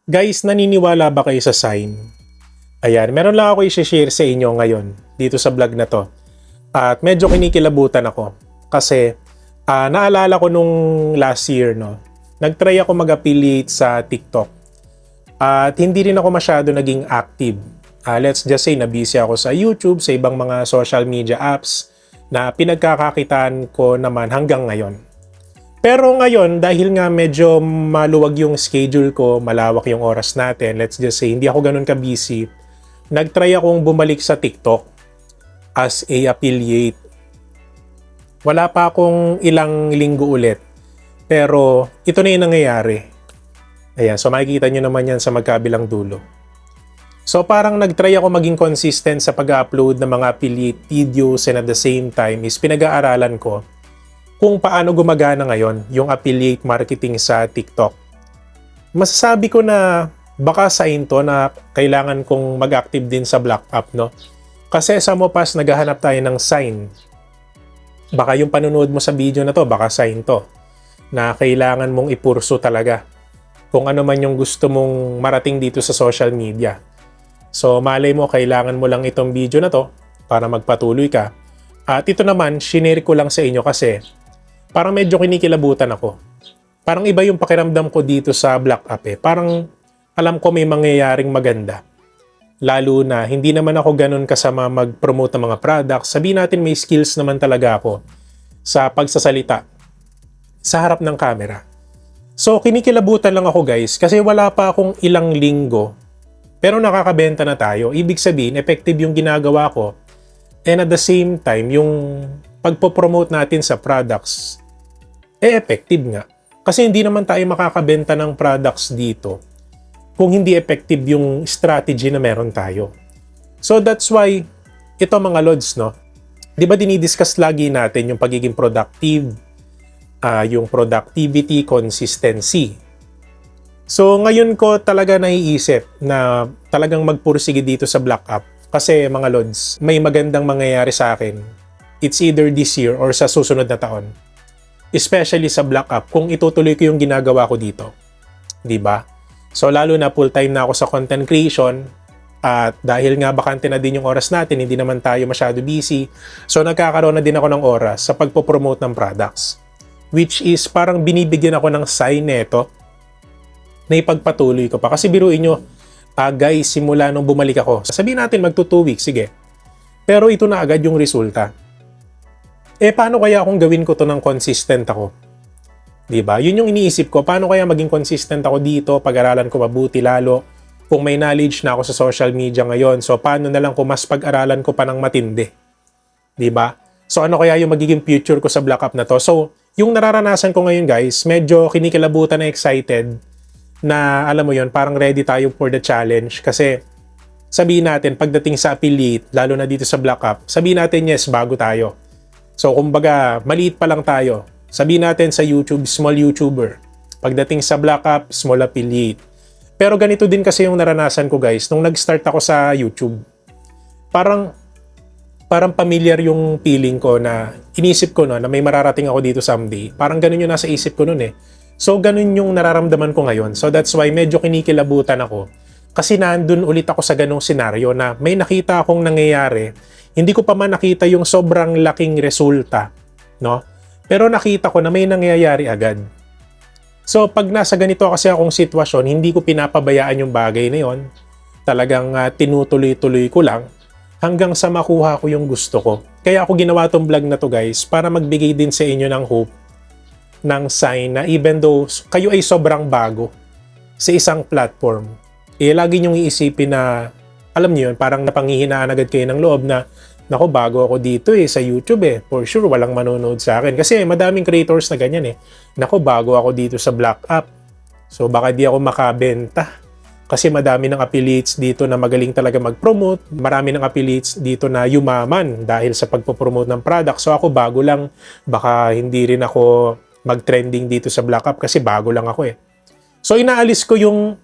Guys, naniniwala ba kayo sa sign? Ayan, meron lang ako i-share sa inyo ngayon dito sa vlog na to. At medyo kinikilabutan ako kasi naalala ko nung last year, no, nag-try ako mag-affiliate sa TikTok. At hindi rin ako masyado naging active. Let's just say na busy ako sa YouTube, sa ibang mga social media apps na pinagkakakitaan ko naman hanggang ngayon. Pero ngayon, dahil nga medyo maluwag yung schedule ko, malawak yung oras natin, let's just say, hindi ako ganun ka-busy, nag-try akong bumalik sa TikTok as a affiliate. Wala pa akong ilang linggo ulit, pero ito na yung nangyayari. Ayan, so makikita nyo naman yan sa magkabilang dulo. So parang nag-try ako maging consistent sa pag-upload ng mga affiliate videos and at the same time is pinag-aaralan ko kung paano gumagana ngayon yung affiliate marketing sa TikTok. Masasabi ko na baka sign to na kailangan kong mag-active din sa Black App, no? Kasi sa Mopas, naghahanap tayo ng sign. Baka yung panunood mo sa video na to, baka sign to. Na kailangan mong ipurso talaga. Kung ano man yung gusto mong marating dito sa social media. So malay mo, kailangan mo lang itong video na to para magpatuloy ka. At ito naman, shinare ko lang sa inyo kasi parang medyo kinikilabutan ako. Parang iba yung pakiramdam ko dito sa Black App eh. Parang alam ko may mangyayaring maganda. Lalo na hindi naman ako ganun kasama mag-promote ng mga products. Sabihin natin may skills naman talaga ako sa pagsasalita sa harap ng camera. So kinikilabutan lang ako guys kasi wala pa akong ilang linggo pero nakakabenta na tayo. Ibig sabihin effective yung ginagawa ko and at the same time yung pagpo-promote natin sa products, effective nga. Kasi hindi naman tayo makakabenta ng products dito kung hindi effective yung strategy na meron tayo. So that's why, ito mga lods, no? Di ba dinidiscuss lagi natin yung pagiging productive, yung productivity, consistency. So ngayon ko talaga naiisip na talagang magpursige dito sa Black App. Kasi mga lods, may magandang mangyayari sa akin. It's either this year or sa susunod na taon. Especially sa Black App kung itutuloy ko yung ginagawa ko dito. 'Di ba? So lalo na full-time na ako sa content creation at dahil nga bakante na din yung oras natin, hindi naman tayo masyado busy. So nagkakaroon na din ako ng oras sa pagpo-promote ng products. Which is parang binibigyan ako ng sign neto na ipagpatuloy ko pa. Kasi biruin nyo, guys, simula nung bumalik ako, sabihin natin magto 2 weeks, sige. Pero ito na agad yung resulta. Paano kaya kung gawin ko to ng consistent ako? Diba? Yun yung iniisip ko. Paano kaya maging consistent ako dito? Pag-aralan ko mabuti lalo. Kung may knowledge na ako sa social media ngayon. So, paano na lang kung mas pag-aralan ko pa ng matindi? Diba? So, ano kaya yung magiging future ko sa Black App na to? So, yung nararanasan ko ngayon guys, medyo kinikilabutan na excited na alam mo yon parang ready tayo for the challenge. Kasi, sabihin natin, pagdating sa affiliate, lalo na dito sa Black App, sabihin natin yes, bago tayo. So, kumbaga, maliit pa lang tayo. Sabihin natin sa YouTube, small YouTuber. Pagdating sa Black App, small affiliate. Pero ganito din kasi yung naranasan ko guys, nung nag-start ako sa YouTube. Parang familiar yung feeling ko na inisip ko no, na may mararating ako dito someday. Parang ganun yung nasa isip ko nun eh. So, ganun yung nararamdaman ko ngayon. So, that's why medyo kinikilabutan ako. Kasi nandun ulit ako sa ganung senaryo na may nakita akong nangyayari. Hindi ko pa man nakita yung sobrang laking resulta, no? Pero nakita ko na may nangyayari agad. So, pag nasa ganito kasi akong sitwasyon, hindi ko pinapabayaan yung bagay na yon. Talagang tinutuloy-tuloy ko lang hanggang sa makuha ko yung gusto ko. Kaya ako ginawa tong vlog na to guys para magbigay din sa inyo ng hope, ng sign na even though kayo ay sobrang bago sa isang platform, lagi nyong iisipin na alam niyo yun, parang napanghihinaan agad kayo ng loob na naku, bago ako dito sa YouTube For sure, walang manonood sa akin. Kasi madaming creators na ganyan Naku, bago ako dito sa Black App. So baka di ako makabenta. Kasi madami ng affiliates dito na magaling talaga mag-promote. Marami ng affiliates dito na yumaman dahil sa pagpo-promote ng product. So ako bago lang, baka hindi rin ako mag-trending dito sa Black App kasi bago lang ako So inaalis ko yung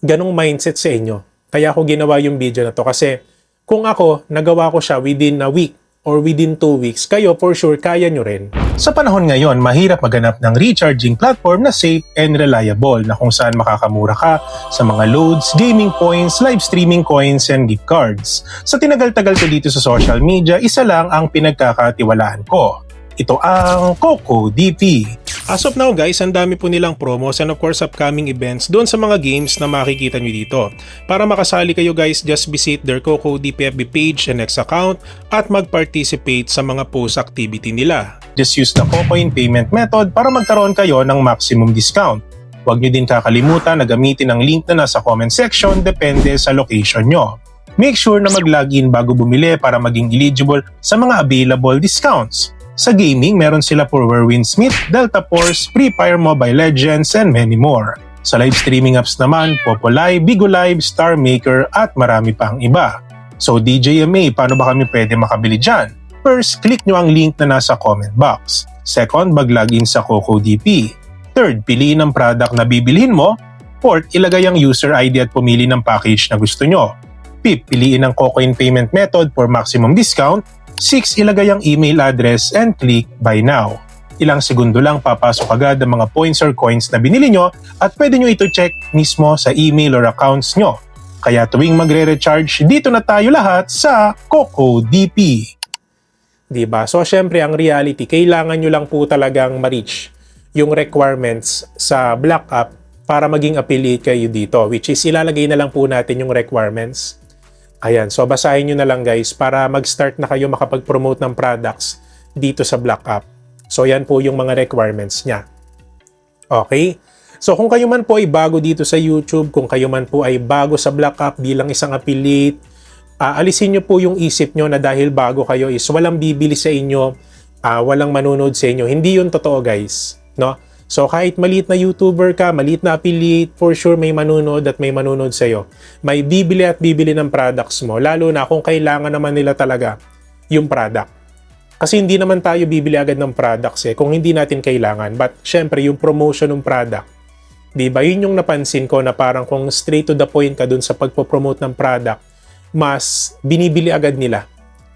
ganong mindset sa inyo. Kaya ako ginawa yung video na to kasi kung ako, nagawa ko siya within a week or within 2 weeks, kayo for sure kaya nyo rin. Sa panahon ngayon, mahirap maghanap ng recharging platform na safe and reliable na kung saan makakamura ka sa mga loads, gaming points, live streaming coins, and gift cards. Sa tinagal-tagal ko dito sa social media, isa lang ang pinagkakatiwalaan ko. Ito ang CocoDP. As of now guys, ang dami po nilang promos and of course upcoming events doon sa mga games na makikita nyo dito. Para makasali kayo guys, just visit their CocoDP FB page and X account at mag-participate sa mga post activity nila. Just use the Cocoin payment method para magkaroon kayo ng maximum discount. Huwag nyo din kakalimutan na gamitin ang link na nasa comment section depende sa location nyo. Make sure na mag-login bago bumili para maging eligible sa mga available discounts. Sa gaming, meron sila for Windsmith, Delta Force, Free Fire Mobile Legends, and many more. Sa live streaming apps naman, Popolive, Bigo Live, Star Maker, at marami pang iba. So DJMA, paano ba kami pwede makabili dyan? First, click nyo ang link na nasa comment box. Second, mag-login sa CocoDP. Third, piliin ang product na bibilhin mo. Fourth, ilagay ang user ID at pumili ng package na gusto nyo. Fifth, piliin ang Cocoin payment method for maximum discount. 6. Ilagay ang email address and click Buy Now. Ilang segundo lang papasok agad ang mga points or coins na binili nyo at pwede nyo ito check mismo sa email or accounts nyo. Kaya tuwing magre-recharge, dito na tayo lahat sa CocoDP. Diba? So syempre ang reality, kailangan nyo lang po talagang ma-reach yung requirements sa Black App para maging affiliate kayo dito, which is ilalagay na lang po natin yung requirements. Ayan, so basahin nyo na lang guys para mag-start na kayo makapag-promote ng products dito sa Black App. So yan po yung mga requirements niya. Okay? So kung kayo man po ay bago dito sa YouTube, kung kayo man po ay bago sa Black App bilang isang affiliate, alisin nyo po yung isip nyo na dahil bago kayo is walang bibili sa inyo, walang manonood sa inyo. Hindi yun totoo guys. No? So kahit maliit na YouTuber ka, maliit na affiliate, for sure may manunod at may manunod sa'yo. May bibili at bibili ng products mo, lalo na kung kailangan naman nila talaga yung product. Kasi hindi naman tayo bibili agad ng products kung hindi natin kailangan. But syempre yung promotion ng product, diba? Yun yung napansin ko na parang kung straight to the point ka dun sa pagpo-promote ng product, mas binibili agad nila.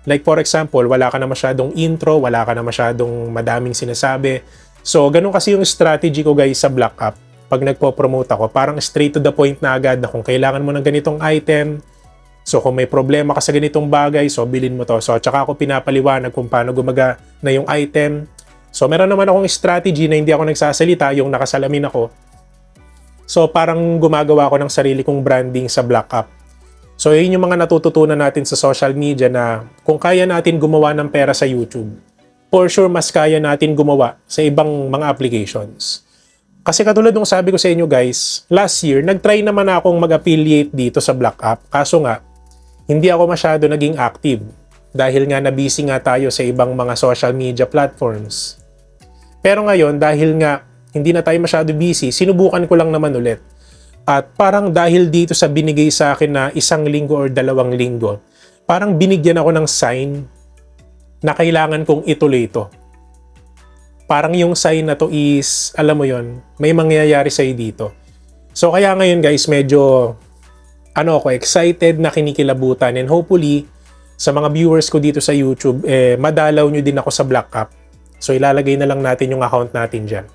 Like for example, wala ka na masyadong intro, wala ka na masyadong madaming sinasabi. So, ganun kasi yung strategy ko guys sa Black App. Pag nagpo-promote ako, parang straight to the point na agad na kung kailangan mo ng ganitong item, so kung may problema ka sa ganitong bagay, so bilhin mo to. So, tsaka ako pinapaliwanag kung paano gumaga na yung item. So, meron naman akong strategy na hindi ako nagsasalita, yung nakasalamin ako. So, parang gumagawa ako ng sarili kong branding sa Black App. So, yun yung mga natututunan natin sa social media na kung kaya natin gumawa ng pera sa YouTube, for sure, mas kaya natin gumawa sa ibang mga applications. Kasi katulad nung sabi ko sa inyo guys, last year, nag-try naman akong mag-affiliate dito sa Black App. Kaso nga, hindi ako masyado naging active. Dahil nga na-busy nga tayo sa ibang mga social media platforms. Pero ngayon, dahil nga hindi na tayo masyado busy, sinubukan ko lang naman ulit. At parang dahil dito sa binigay sa akin na 1 linggo or 2 linggo, parang binigyan ako ng sign na kailangan kong ituloy ito. Parang yung sign na to is, alam mo yon, may mangyayari sa'yo dito. So kaya ngayon guys, medyo ako excited na kinikilabutan and hopefully sa mga viewers ko dito sa YouTube, madalaw nyo din ako sa Black App. So ilalagay na lang natin yung account natin dyan.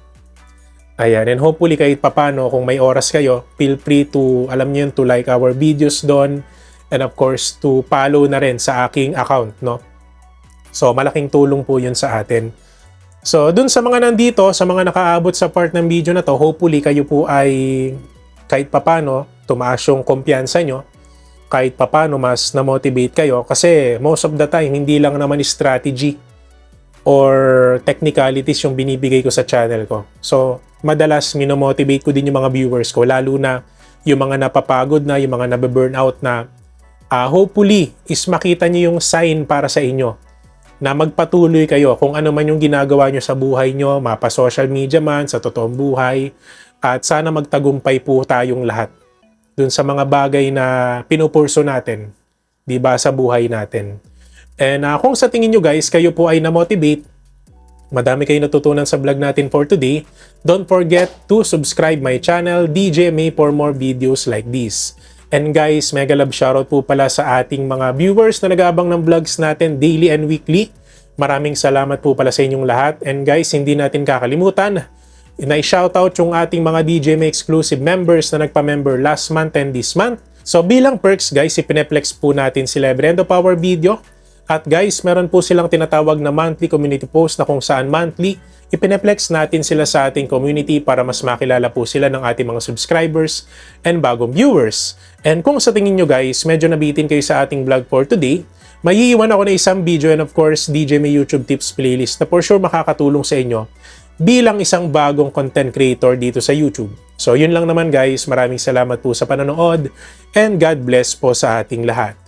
Ayan, and hopefully kahit papano, kung may oras kayo, feel free to, alam nyo yun, to like our videos doon and of course to follow na rin sa aking account, no? So, malaking tulong po yun sa atin. So, dun sa mga nandito, sa mga nakaabot sa part ng video na to, hopefully kayo po ay kahit papano, tumaas yung kumpiyansa nyo. Kahit papano, mas na-motivate kayo. Kasi most of the time, hindi lang naman strategy or technicalities yung binibigay ko sa channel ko. So, madalas minomotivate ko din yung mga viewers ko, lalo na yung mga napapagod na, yung mga nabe-burnout na. Hopefully, is makita nyo yung sign para sa inyo na magpatuloy kayo kung ano man yung ginagawa nyo sa buhay nyo, mapa social media man, sa totoong buhay, at sana magtagumpay po tayong lahat dun sa mga bagay na pinupurso natin, di ba, sa buhay natin. And kung sa tingin nyo guys, kayo po ay na-motivate, madami kayo natutunan sa vlog natin for today, don't forget to subscribe my channel, DJ May, for more videos like this. And guys, mega love shoutout po pala sa ating mga viewers na nag-aabang ng vlogs natin daily and weekly. Maraming salamat po pala sa inyong lahat. And guys, hindi natin kakalimutan na i-shoutout yung ating mga DJMA exclusive members na nagpa-member last month and this month. So bilang perks guys, ipineplex po natin sila every end of our video. At guys, meron po silang tinatawag na monthly community post na kung saan monthly, ipineplex natin sila sa ating community para mas makilala po sila ng ating mga subscribers and bagong viewers. And kung sa tingin nyo guys, medyo nabitin kayo sa ating vlog for today, may iiwan ako na isang video and of course, DJMA YouTube Tips playlist na for sure makakatulong sa inyo bilang isang bagong content creator dito sa YouTube. So yun lang naman guys, maraming salamat po sa panonood and God bless po sa ating lahat.